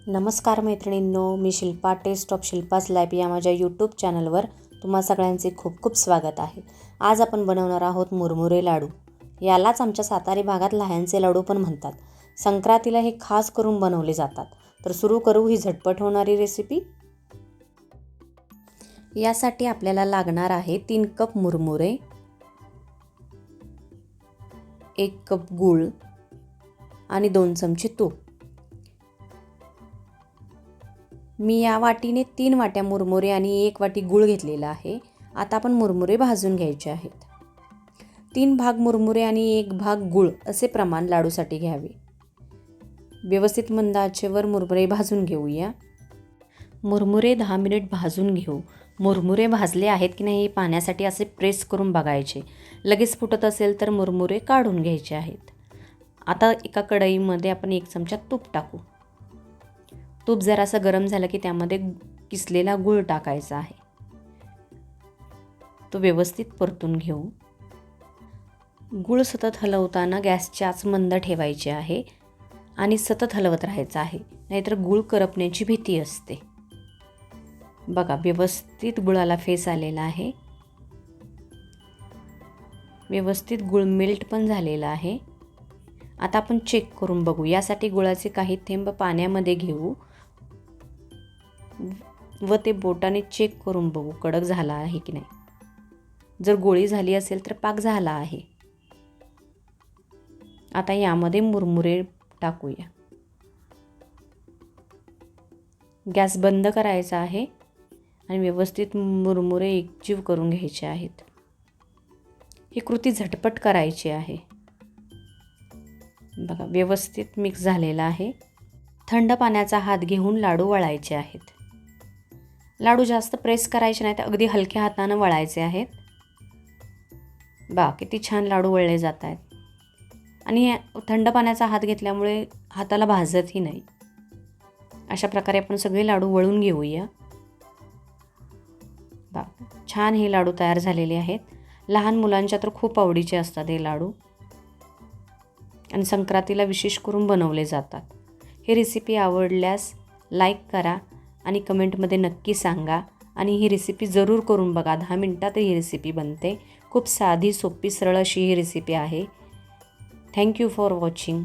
नमस्कार मैत्रिणींनो, मी Shilpa taste of Shilpa's life या माझ्या यूट्यूब चॅनलवर तुम्हा सगळ्यांचे खूप खूप स्वागत आहे। आज आपण बनवणार आहोत मुरमुरे लाडू। यालाच आमच्या सातारी भागात लहानचे लाडू पण म्हणतात। संक्रांतीला हे खास करून बनवले जातात। तर सुरू करू ही झटपट होणारी रेसिपी। यासाठी आपल्याला लागणार आहे 3 कप मुरमुरे, 1 कप गूळ आणि 2 चमचे तूप। मी या वाटीने 3 वाट्या मुरमुरे आणि 1 वाटी गूळ घेतलेला आहे। आता आपण मुरमुरे भाजून घ्यायचे आहेत। 3 भाग मुरमुरे आणि 1 भाग गूळ असे प्रमाण लाडूसाठी घ्यावे। व्यवस्थित मंद आचेवर मुरमुरे भाजून घेऊया। मुरमुरे 10 मिनिट भाजून घेऊ। मुरमुरे भाजले आहेत की नाही पाण्यासाठी असे प्रेस करून बघायचे। लगेच फुटत असेल तर मुरमुरे काढून घ्यायचे आहेत। आता एका कढईमध्ये आपण 1 चमचा तूप टाकू। तूप जरासं गरम झालं की त्यामध्ये किसलेला गूळ टाकायचा आहे। तो व्यवस्थित परतून घेऊ। गूळ सतत हलवताना गॅसची आच मंद ठेवायची आहे आणि सतत हलवत राहायचं आहे, नाहीतर गूळ करपण्याची भीती असते। बघा व्यवस्थित गुळाला फेस आलेला आहे। व्यवस्थित गूळ मेल्ट पण झालेला आहे। आता आपण चेक करून बघू। यासाठी गुळाचे काही थेंब पाण्यामध्ये घेऊ व ते बोटाने चेक करून बघू कडक झाला आहे की नाही। जर गोळी झाली असेल तर पाक झाला आहे। आता यामध्ये मुरमुरे टाकूया। गॅस बंद करायचा आहे आणि व्यवस्थित मुरमुरे एकजीव करून घ्यायचे आहेत। ही कृती झटपट करायची आहे। बघा व्यवस्थित मिक्स झालेला आहे। थंड पाण्याचा हात घेऊन लाडू वळायचे आहेत। लाडू जास्त प्रेस करायचे नाहीत, अगदी हलक्या हाताने वळायचे आहेत। किती छान लाडू वळले जात आहेत आणि थंड पाण्याचा हात घेतल्यामुळे हाताला भाजतही नाही। अशा प्रकारे आपण सगळे लाडू वळून घेऊया। छान हे लाडू तयार झालेले आहेत। लहान मुलांच्या तर खूप आवडीचे असतात हे लाडू आणि संक्रांतीला विशेष करून बनवले जातात। ही रेसिपी आवडल्यास लाईक करा आणि कमेंटमध्ये नक्की सांगा आणि ही रेसिपी जरूर करून बघा। 10 मिनिटात ही रेसिपी बनते। खूप साधी सोपी सरळ अशी ही रेसिपी आहे। Thank you for watching.